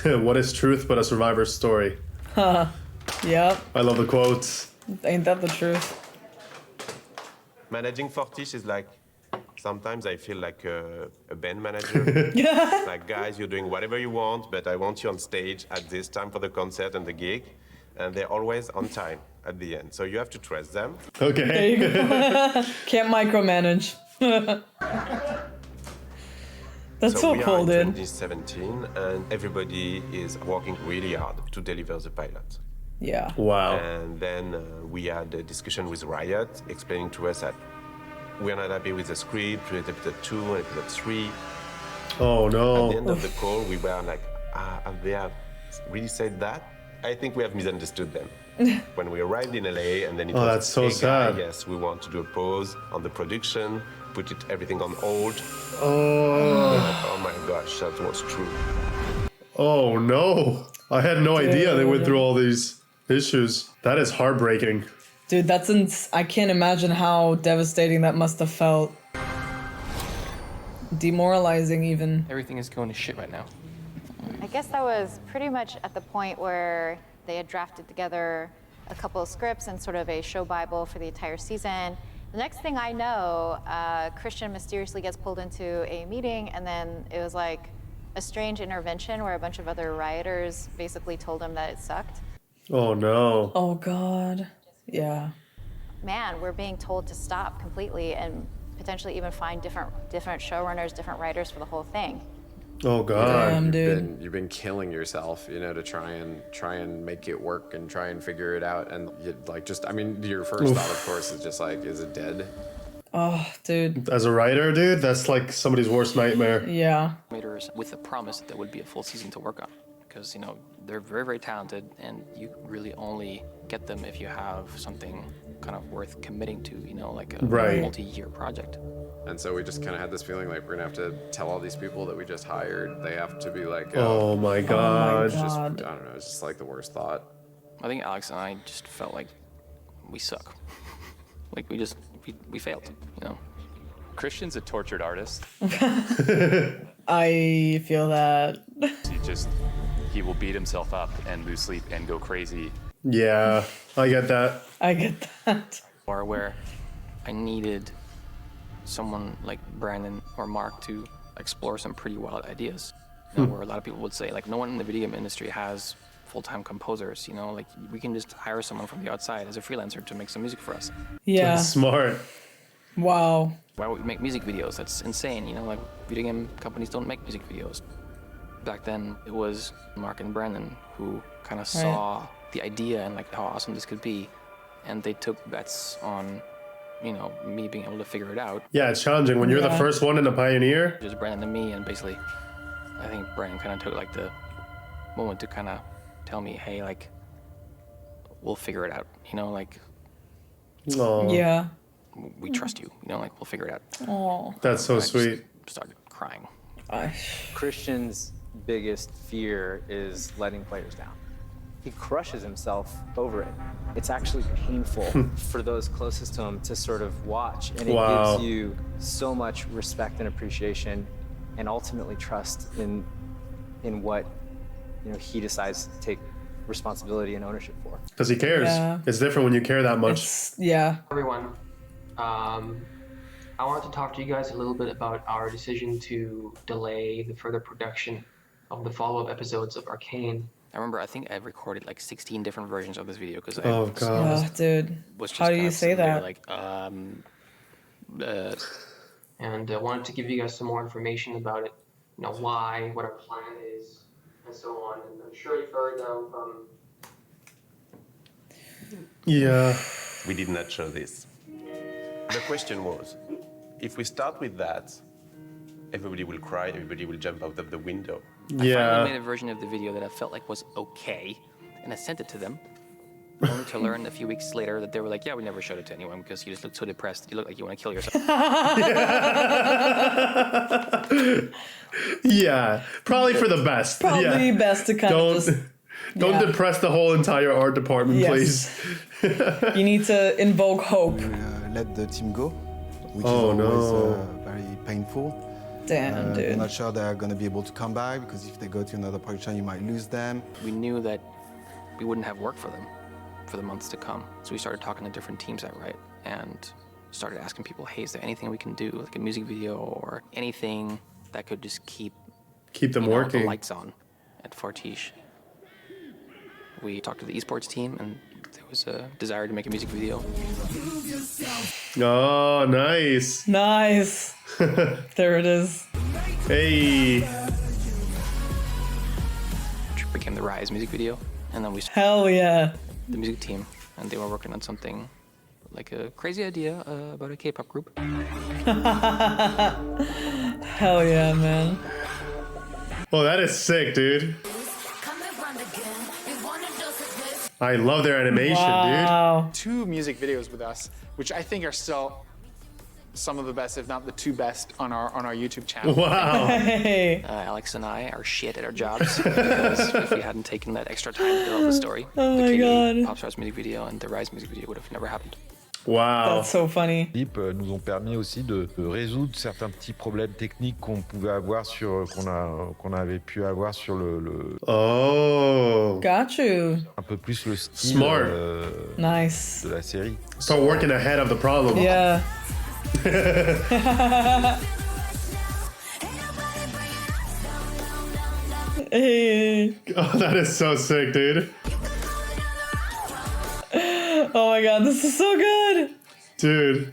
What is truth but a survivor's story? Yep. I love the quotes. Ain't that the truth? Managing Fortiche is like, sometimes I feel like a band manager. Like, guys, you're doing whatever you want, but I want you on stage at this time for the concert and the gig. And they're always on time at the end. So you have to trust them. Okay. There you go. Can't micromanage. That's so we cool, are in dude. 2017, and everybody is working really hard to deliver the pilot. Yeah. Wow. And then we had a discussion with Riot, explaining to us that we're not happy with the script, with episode 2 and episode 3. Oh At the no. end of the call, we were like, and they have really said that? I think we have misunderstood them. When we arrived in LA, and then it was, that's so hey, sad. yes, we want to do a pause on the production, put everything on hold. Oh. Oh my gosh, that was true. Oh no. I had no idea they went through all these issues. That is heartbreaking. Dude, I can't imagine how devastating that must have felt. Demoralizing even. Everything is going to shit right now. I guess that was pretty much at the point where they had drafted together a couple of scripts and sort of a show bible for the entire season. The next thing I know, Christian mysteriously gets pulled into a meeting, and then it was like a strange intervention where a bunch of other rioters basically told him that it sucked. Oh no. Oh God. Yeah. Man, we're being told to stop completely and potentially even find different showrunners, different writers for the whole thing. Oh God. Damn, dude. You've been killing yourself, you know, to try and make it work and try and figure it out. And your first thought, of course, is just like, is it dead? Oh, dude. As a writer, dude, that's like somebody's worst nightmare. Yeah. With the promise that there would be a full season to work on. Because, you know, they're very, very talented, and you really only get them if you have something kind of worth committing to, you know, like a multi-year project. And so we just kind of had this feeling like we're gonna have to tell all these people that we just hired, they have to be like, Oh my God. It's just, I don't know, it's just like the worst thought. I think Alex and I just felt like we suck. Like we failed, you know. Christian's a tortured artist. I feel that. He will beat himself up and lose sleep and go crazy. Yeah, I get that. I get that. Or where I needed someone like Brandon or Mark to explore some pretty wild ideas. You know, where a lot of people would say, like, no one in the video game industry has full-time composers, you know, like we can just hire someone from the outside as a freelancer to make some music for us. Yeah. That's smart. Wow. Why would we make music videos? That's insane, you know, like video game companies don't make music videos. Back then, it was Mark and Brandon who kind of saw the idea and like how awesome this could be, and they took bets on, you know, me being able to figure it out. Yeah, it's challenging when you're the first one and a pioneer. Just Brandon and me, and basically, I think Brandon kind of took like the moment to kind of tell me, hey, like, we'll figure it out, you know, like, yeah, we trust you, you know, like, we'll figure it out. Oh, that's so sweet. Just started crying. Christian's biggest fear is letting players down. He crushes himself over it. It's actually painful for those closest to him to sort of watch, and it gives you so much respect and appreciation, and ultimately trust in what, you know, he decides to take responsibility and ownership for. Because he cares. Yeah. It's different when you care that much. Everyone, I wanted to talk to you guys a little bit about our decision to delay the further production of the follow-up episodes of Arcane. I remember, I think I recorded like 16 different versions of this video because dude. How do you say that? Like, and I wanted to give you guys some more information about it, you know, why, what our plan is, and so on. And I'm sure you've heard from. Yeah. We did not show this. The question was, if we start with that, everybody will cry, everybody will jump out of the window. I finally made a version of the video that I felt like was okay, and I sent it to them, only to learn a few weeks later that they were like, yeah, we never showed it to anyone because you just look so depressed. You look like you want to kill yourself. Yeah, probably for the best. Probably best to kind of just... Don't depress the whole entire art department, please. You need to invoke hope. Let the team go, which is always very painful. Damn, They're dude. not sure they're going to be able to come back because if they go to another production, you might lose them. We knew that we wouldn't have work for them for the months to come. So we started talking to different teams at Riot and started asking people, hey, is there anything we can do, like a music video or anything that could just keep them the working. lights on at Fortiche. We talked to the esports team and there was a desire to make a music video. Oh, nice. Nice. There it is. Hey. Which became the Rise music video. And then we Hell yeah. the music team, and they were working on something like a crazy idea about a K-pop group. Hell yeah, man. Oh, that is sick, dude. I love their animation, Wow. 2 music videos with us, which I think are still some of the best, if not the 2 best, on our YouTube channel. dude. Wow. Hey. Alex and I are shit at our jobs because if we hadn't taken that extra time to develop the story, Oh the my KD God. Popstars music video and the Rise music video would have never happened. Wow. That's so funny. Nous ont permis aussi de résoudre certains petits problèmes techniques qu'on pouvait avoir qu'on avait pu avoir sur le Oh. Got you. un peu plus le style Smart. Nice. de la série. Start working ahead of the problem. Yeah. Hey. Oh, that is so sick, dude. Oh my god, this is so good. Dude.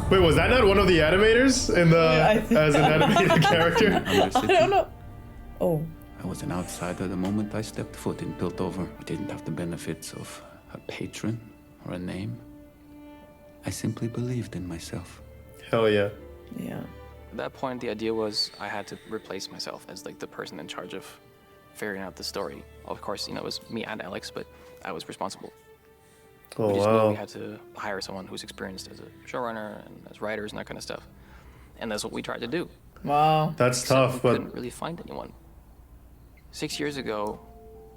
Wait, was that not one of the animators in the I think- as an animated character? I don't know. Oh. I was an outsider the moment I stepped foot in Piltover. I didn't have the benefits of a patron or a name. I simply believed in myself. Hell yeah. Yeah. At that point, the idea was I had to replace myself as like the person in charge of figuring out the story. Of course, it was me and Alex, but I was responsible. Oh, We just knew wow. we had to hire someone who's experienced as a showrunner and as writers and that kind of stuff. And that's what we tried to do. Wow. That's Except tough, we but couldn't really find anyone. 6 years ago,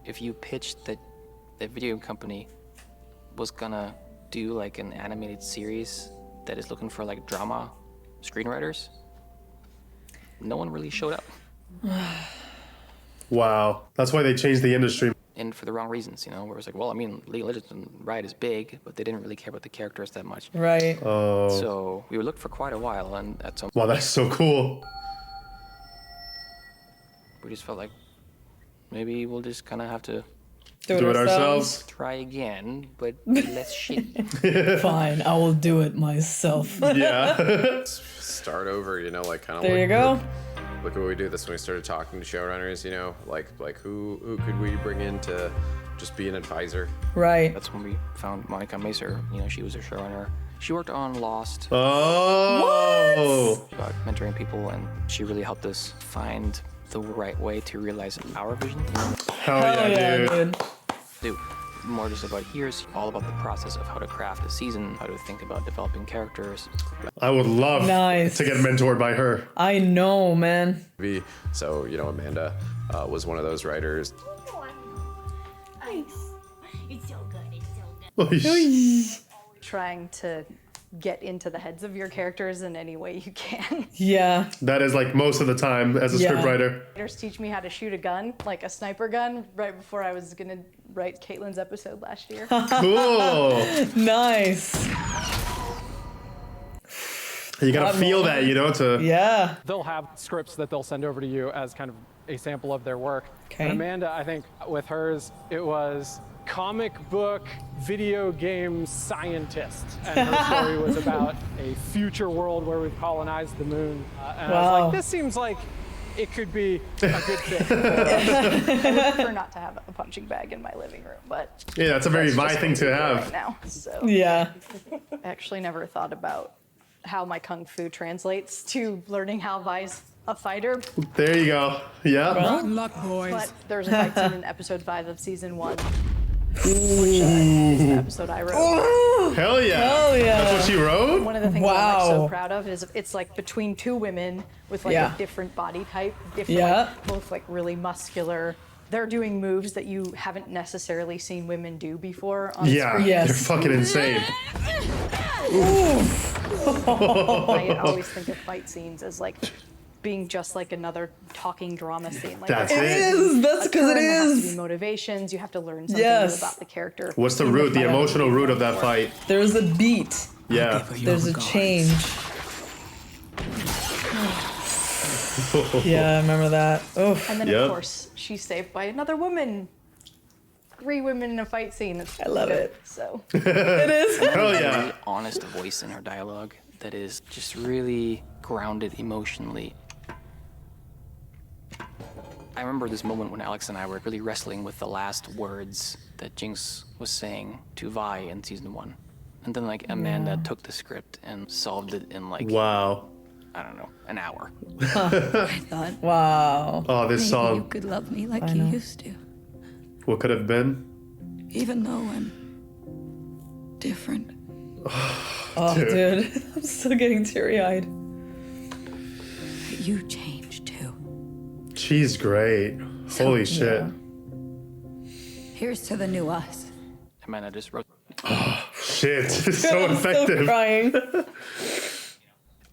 if you pitched that the video company was gonna do like an animated series that is looking for like drama screenwriters, no one really showed up. wow. That's why they changed the industry. And for the wrong reasons, where it's like, well, I mean, League of Legends and Riot is big, but they didn't really care about the characters that much. Right. Oh. So we looked for quite a while, and at some Wow, that's so cool. we just felt like maybe we'll just kind of have to Do it ourselves. try again, but be less shitty. Fine, I will do it myself. Yeah. Start over, like kind of. There you go. Look at what we do. That's when we started talking to showrunners. Like who could we bring in to just be an advisor? Right. That's when we found Monica Macer. She was a showrunner. She worked on Lost. Oh. About mentoring people, and she really helped us find the right way to realize our vision. Hell yeah, dude. Dude, more just about here's all about the process of how to craft a season, how to think about developing characters. I would love to get mentored by her. I know, man. So, Amanda was one of those writers. Nice. It's so good. It's so good. Trying to get into the heads of your characters in any way you can. Yeah. That is like most of the time as a scriptwriter. Writers teach me how to shoot a gun, like a sniper gun, right before I was gonna write Caitlin's episode last year. Cool. Nice. You gotta feel that, to... Yeah. They'll have scripts that they'll send over to you as kind of a sample of their work. Okay. And Amanda, I think with hers, it was comic book video game scientist. And her story was about a future world where we've colonized the moon. And I was like, this seems like it could be a good fit. I would prefer not to have a punching bag in my living room, but Yeah, that's a very Vi thing to have. right now. So Yeah. I actually never thought about how my kung fu translates to learning how Vi's a fighter. There you go. Yeah. Good luck, boys. But there's a fight scene in episode 5 of season 1. Which is the episode I wrote. Hell yeah. Hell yeah. That's what she wrote? One of the things I'm like so Wow. proud of is it's like between two women with like Yeah. a different body type, different, Yeah. like, both like really muscular. They're doing moves that you haven't necessarily seen women do before on Yeah, screen. they're fucking insane. I always think of fight scenes as like being just like another talking drama scene. Like That's it is. That's because it there has to is. be motivations. You have to learn something Yes. new about the character. What's the in root, the fight. emotional root of that fight? There's a beat. Yeah. There's a change. Yeah, I remember that. Oof. And then of course she's saved by another woman. 3 women in a fight scene. It's I love it. So It is. Hell A yeah. really honest voice in her dialogue that is just really grounded emotionally. I remember this moment when Alex and I were really wrestling with the last words that Jinx was saying to Vi in season 1. And then like Amanda took the script and solved it in like, Wow. I don't know, an hour. I thought Wow. Oh, this maybe song. you could love me like I you know. used to, What could have been? even though I'm different. Oh, dude. I'm still getting teary-eyed. You changed too. She's great. Holy shit. Here's to the new us. Amanda just wrote. Shit. It's so I'm effective. still crying.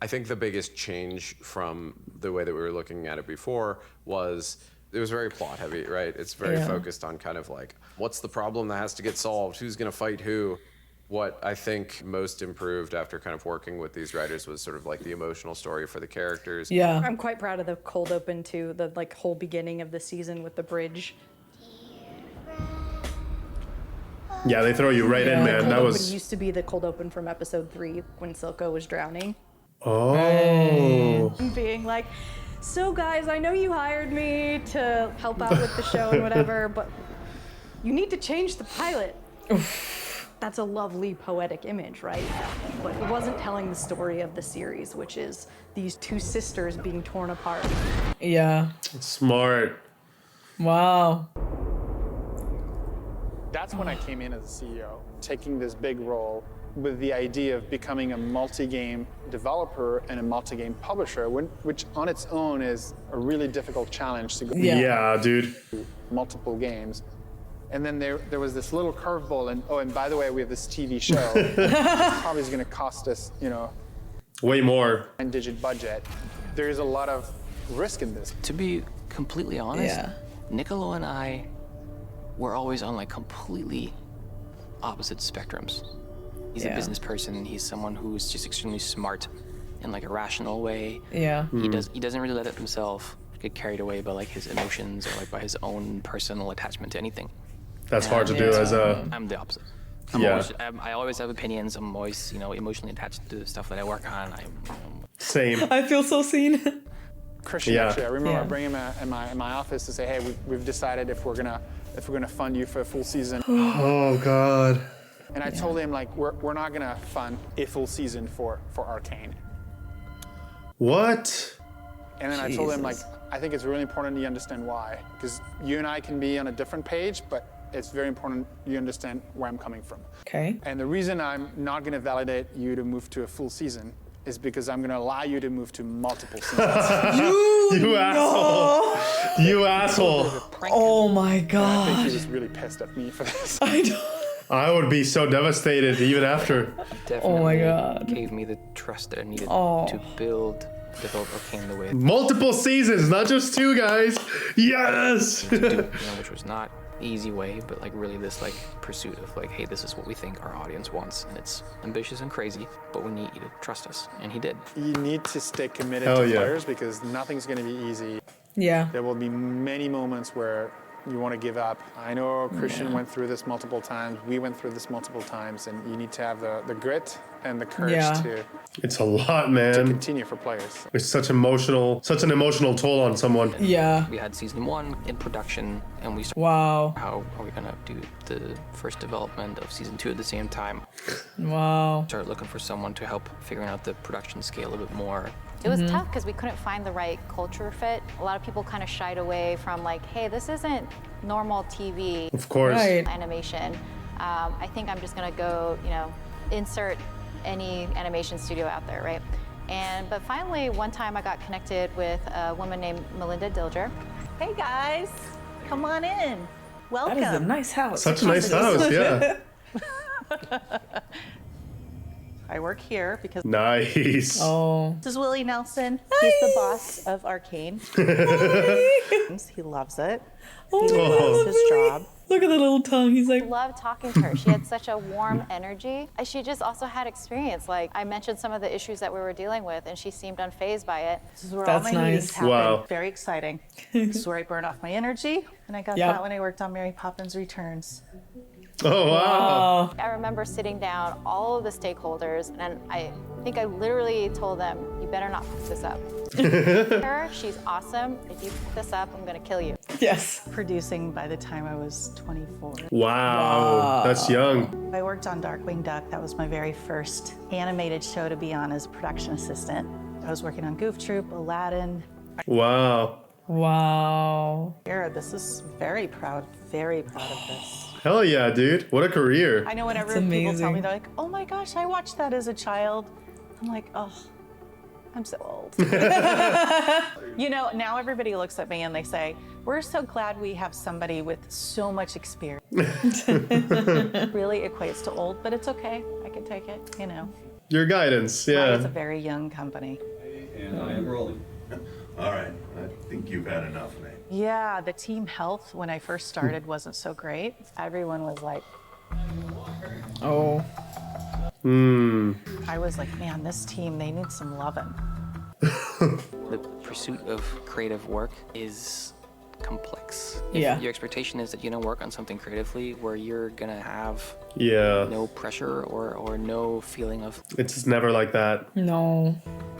I think the biggest change from the way that we were looking at it before was it was very plot heavy, right? It's very focused on kind of like, what's the problem that has to get solved? Who's going to fight who? What I think most improved after kind of working with these writers was sort of like the emotional story for the characters. Yeah. I'm quite proud of the cold open too, the like whole beginning of the season with the bridge. Yeah, they throw you right in, The man. cold That open was. used to be the cold open from episode 3 when Silco was drowning. Oh. Being like, so guys, I know you hired me to help out with the show and whatever, but you need to change the pilot. That's a lovely poetic image, right? But it wasn't telling the story of the series, which is these 2 sisters being torn apart. Yeah. Smart. Wow. That's when I came in as a CEO, taking this big role with the idea of becoming a multi-game developer and a multi-game publisher, which on its own is a really difficult challenge to go Yeah, dude. through multiple games. And then there was this little curveball, and by the way, we have this TV show, which probably is going to cost us, Way more. 9-digit budget. There is a lot of risk in this. To be completely honest, Niccolo and I were always on like completely opposite spectrums. He's a business person. He's someone who's just extremely smart in like a rational way. Yeah. He doesn't really let himself get carried away by like his emotions or like by his own personal attachment to anything. That's hard to do as a. I'm the opposite. Yeah. I always have opinions. I'm always, emotionally attached to the stuff that I work on. Same. I feel so seen. Christian, actually, I remember bringing him in my office to say, hey, we've decided if we're gonna fund you for a full season. Oh God. And I told him like we're not gonna fund a full season for Arcane. What? And then I told him like I think it's really important you understand why, because you and I can be on a different page, but it's very important you understand where I'm coming from. Okay. And the reason I'm not gonna validate you to move to a full season is because I'm gonna allow you to move to multiple seasons. You asshole. You asshole. Oh my I think god. he was really pissed at me for this. I would be so devastated even after. Oh my god. Gave me the trust that I needed Oh. to develop Arcane the way Multiple seasons, not just 2 guys. Yes. to do, which was not easy way, but like really this like pursuit of like, hey, this is what we think our audience wants, and it's ambitious and crazy, but we need you to trust us, and he did. You need to stay committed Hell to yeah. players because nothing's gonna be easy. Yeah. There will be many moments where you want to give up. I know Christian went through this multiple times. We went through this multiple times, and you need to have the grit and the courage to It's a lot, man. continue for players. It's such an emotional toll on someone. Yeah. We had season 1 in production, and we started, Wow. how are we gonna do the first development of season 2 at the same time? Wow. Started looking for someone to help figuring out the production scale a bit more. It was tough because we couldn't find the right culture fit. A lot of people kind of shied away from like, hey, this isn't normal TV. Of course. Right. Animation. I think I'm just gonna go, insert any animation studio out there, right? But finally, one time I got connected with a woman named Melinda Dilger. Hey guys, come on in. Welcome. That is a nice house. Such a nice house, yeah. I work here because Nice. Oh. this is Willie Nelson. He's the boss of Arcane. He loves it. He loves his job. Look at the little tongue. He's like, I love talking to her. She had such a warm energy. She just also had experience. Like, I mentioned some of the issues that we were dealing with, and she seemed unfazed by it. This is where That's all my meetings nice. happen. Wow. Very exciting. This is where I burn off my energy. And I got Yep. that when I worked on Mary Poppins Returns. Oh, wow. I remember sitting down all of the stakeholders, and I think I literally told them, you better not fuck this up. Her, she's awesome. If you fuck this up, I'm gonna kill you. yes. Producing by the time I was 24. Wow. That's young. I worked on Darkwing Duck. That was my very first animated show to be on as a production assistant. I was working on Goof Troop, Aladdin. Wow. Wow. This is very proud of this. Hell yeah, dude. What a career. I know whenever That's people tell me, amazing. they're like, oh my gosh, I watched that as a child. I'm like, oh, I'm so old. You know, now everybody looks at me and they say, we're so glad we have somebody with so much experience. Really equates to old, but it's okay. I can take it, you know. Your guidance, It's a yeah. very young company. And I am rolling. All right, I think you've had enough, mate. Yeah, the team health when I first started wasn't so great. Everyone was like, Oh. I was like, man, this team, they need some loving. The pursuit of creative work is complex. If Yeah. your expectation is that you're gonna work on something creatively where you're gonna have Yeah. no pressure or no feeling of, It's just never like that. No.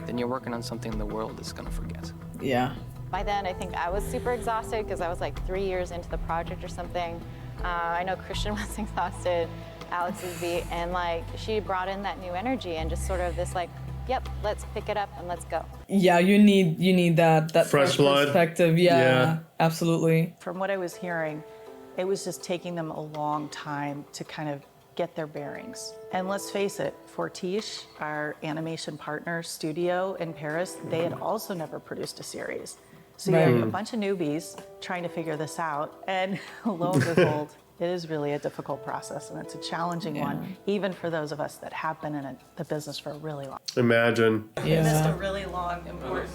then you're working on something the world is gonna forget. Yeah. By then, I think I was super exhausted because I was like 3 years into the project or something. I know Christian was exhausted, Alex is beat, and like she brought in that new energy and just sort of this like, yep, let's pick it up and let's go. Yeah, you need that Fresh blood. perspective. Yeah, Yeah. absolutely. From what I was hearing, it was just taking them a long time to kind of get their bearings. And let's face it, Fortiche, our animation partner studio in Paris, they had also never produced a series. So you have a bunch of newbies trying to figure this out, and lo and behold, it is really a difficult process, and it's a challenging one, even for those of us that have been in the business for a really long time. Imagine. I missed a really long, important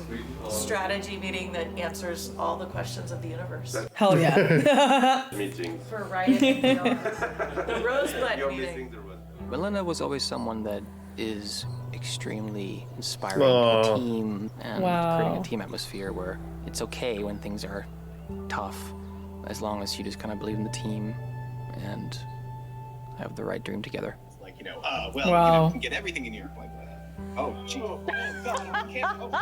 strategy meeting that answers all the questions of the universe. Hell yeah. Meetings. For Riot and the Rosebud meeting. Melinda was always someone that is extremely inspiring Aw. to the team and Wow. creating a team atmosphere where it's okay when things are tough, as long as you just kind of believe in the team and have the right dream together. Like, you know, Wow. you know, you can get everything in New York like that. Oh, gee. Oh, God, you can't.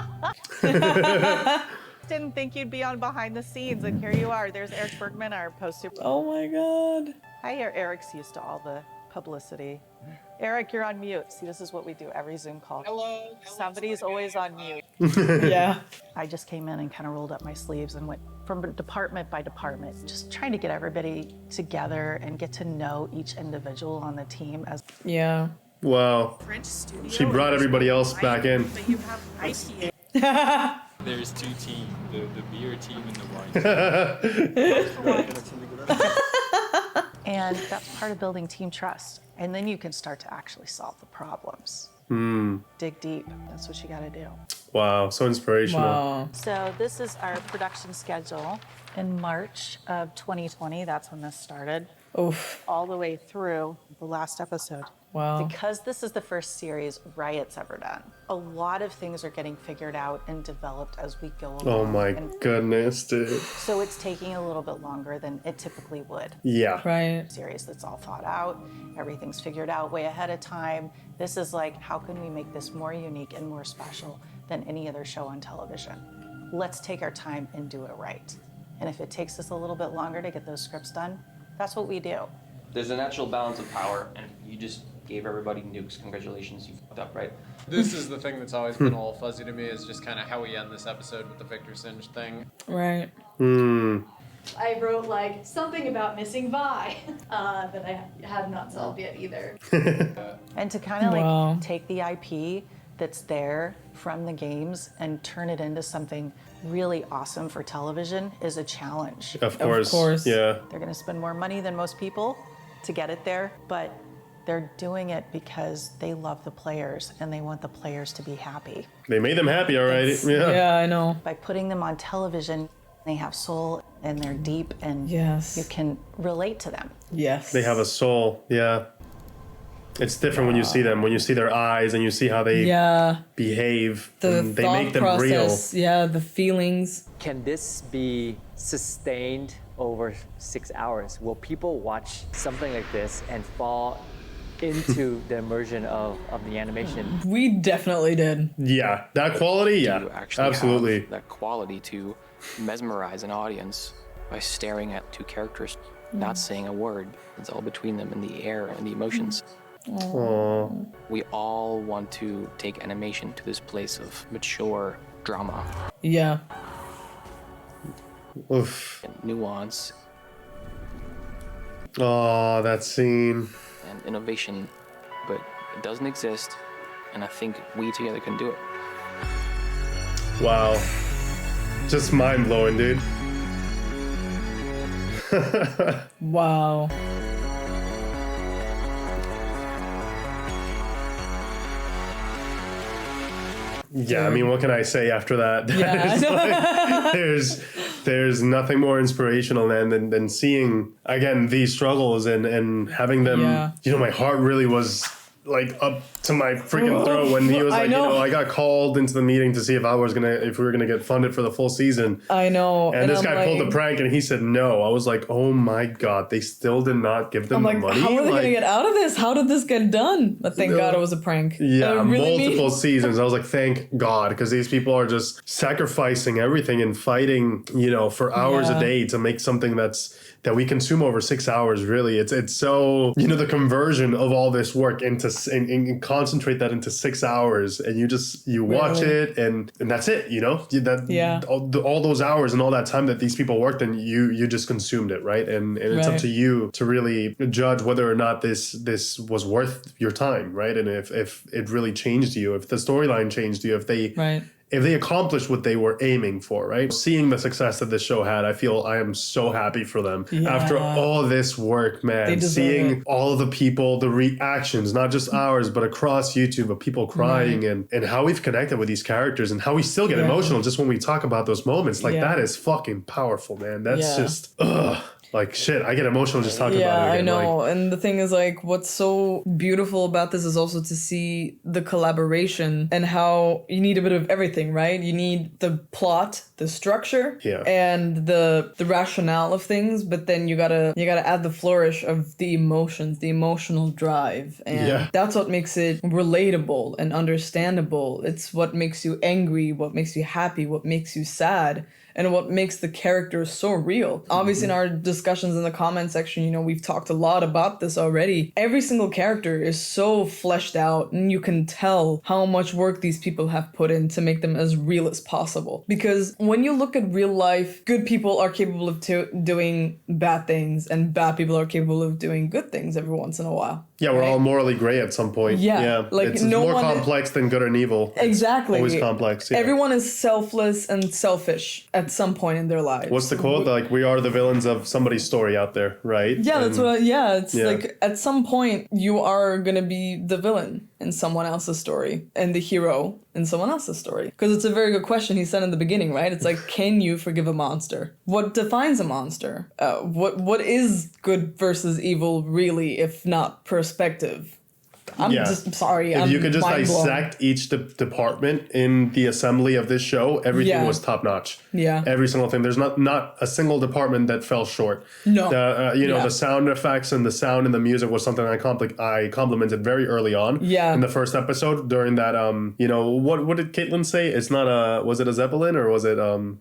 Didn't think you'd be on behind the scenes, and here you are. There's Eric Bergman, our poster. Oh my god. Hi, Eric's used to all the publicity. Eric, you're on mute. See, this is what we do every Zoom call. Hello. Somebody's always on mute. Yeah. I just came in and kind of rolled up my sleeves and went from department by department, just trying to get everybody together and get to know each individual on the team as Yeah. Wow. French studio. She brought everybody else back in. But you have IPA. There's two teams, the beer team and the wine team. And that's part of building team trust. And then you can start to actually solve the problems. Dig deep. That's what you got to do. Wow. So inspirational. Wow. So this is our production schedule. In March of 2020, that's when this started. Oof. All the way through the last episode. Wow. Because this is the first series Riot's ever done, a lot of things are getting figured out and developed as we go along. Oh my And goodness, dude. so it's taking a little bit longer than it typically would. Yeah. Right. Series that's all thought out, everything's figured out way ahead of time. This is like, how can we make this more unique and more special than any other show on television? Let's take our time and do it right. And if it takes us a little bit longer to get those scripts done, that's what we do. There's a natural balance of power, and you just gave everybody nukes. Congratulations, you fucked up, right? This is the thing that's always been a little fuzzy to me, is just kind of how we end this episode with the Victor Singe thing. Right. I wrote like something about missing Vi that I have not solved yet either. And to kind of Wow. like take the IP that's there from the games and turn it into something really awesome for television is a challenge. Of course. course. Yeah. They're going to spend more money than most people to get it there, but They're doing it because they love the players and they want the players to be happy. They made them happy, all right. Yeah, I know. By putting them on television, they have soul and they're deep and you can relate to them. Yes. They have a soul, yeah. It's different when you see them, when you see their eyes and you see how they behave. The and they thought make them process, real. yeah, the feelings. Can this be sustained over 6 hours? Will people watch something like this and fall into the immersion of the animation? We definitely did. Yeah, that quality, yeah, To actually absolutely. have that quality to mesmerize an audience by staring at two characters, not saying a word. It's all between them in the air and the emotions. Aww. We all want to take animation to this place of mature drama. Yeah. Oof. And nuance Oh, that scene. and innovation, but it doesn't exist, and I think we together can do it. Wow. Just mind-blowing, dude. Wow. Yeah, I mean, what can I say after that? Yeah, there's nothing more inspirational than seeing, again, these struggles and having them, you know, my heart really was like up to my freaking throat when he was like, I got called into the meeting to see if we were gonna get funded for the full season. I know. And this guy pulled the prank and he said no. I was like, oh my God, they still did not give them the money. How are they gonna get out of this? How did this get done? But thank God it was a prank. Yeah, Really multiple seasons. I was like, thank God, because these people are just sacrificing everything and fighting, you know, for hours a day to make something that we consume over 6 hours. Really, it's so, you know, the conversion of all this work into and concentrate that into 6 hours, and you watch it and that's it. You know, all those hours and all that time that these people worked, and you just consumed it, right? And it's up to you to really judge whether or not this was worth your time, right? And if it really changed you, if the storyline changed you, if they accomplished what they were aiming for, right? Seeing the success that this show had, I am so happy for them. Yeah. After all this work, man, seeing all of the people, the reactions, not just ours, but across YouTube of people crying and how we've connected with these characters and how we still get emotional just when we talk about those moments. Like that is fucking powerful, man. That's just, like shit, I get emotional just talking about it again. I know. And the thing is, like, what's so beautiful about this is also to see the collaboration and how you need a bit of everything, right? You need the plot, the structure, and the rationale of things, but then you gotta add the flourish of the emotions, the emotional drive. And that's what makes it relatable and understandable. It's what makes you angry, what makes you happy, what makes you sad, and what makes the characters so real. Obviously, in our discussions in the comment section, you know, we've talked a lot about this already. Every single character is so fleshed out, and you can tell how much work these people have put in to make them as real as possible. Because when you look at real life, good people are capable of doing bad things, and bad people are capable of doing good things every once in a while. Yeah, we're all morally gray at some point. Yeah, like it's no more one complex than good and evil. Exactly. It's always complex. Yeah. Everyone is selfless and selfish at some point in their lives. What's the quote? Like, we are the villains of somebody's story out there, right? Yeah, that's what. It's like at some point you are gonna be the villain in someone else's story and the hero in someone else's story. Because it's a very good question he said in the beginning, right? It's like, can you forgive a monster? What defines a monster? What is good versus evil really, if not perspective? I'm just sorry. If you could just dissect each department in the assembly of this show, everything was top notch. Yeah. Every single thing. There's not a single department that fell short. No. The sound effects and the sound and the music was something I complimented very early on. Yeah. In the first episode during that, what did Caitlin say? It's not was it a Zeppelin or was it, and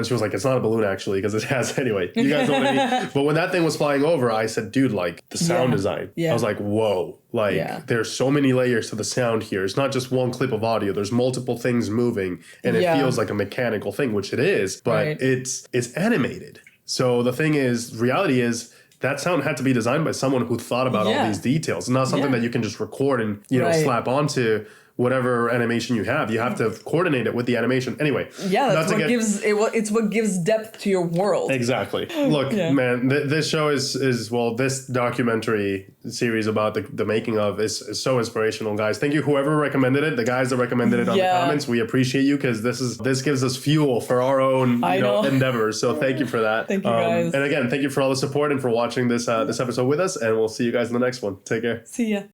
she was like, it's not a balloon actually, because it has, anyway, you guys know what I mean. But when that thing was flying over, I said, dude, like the sound design. Yeah. I was like, whoa. Like, there's so many layers to the sound here. It's not just one clip of audio. There's multiple things moving, and it feels like a mechanical thing, which it is, but it's animated. So the thing is, reality is, that sound had to be designed by someone who thought about all these details. It's not something that you can just record and, slap onto whatever animation you have. You have to coordinate it with the animation. Anyway. Yeah, that's it's what gives depth to your world. Exactly. Look, man, this show is this documentary series about the making of is so inspirational, guys. Thank you, whoever recommended it, the guys that recommended it on the comments. We appreciate you because this gives us fuel for our own endeavors. So thank you for that. Thank you, guys. And again, thank you for all the support and for watching this episode with us. And we'll see you guys in the next one. Take care. See ya.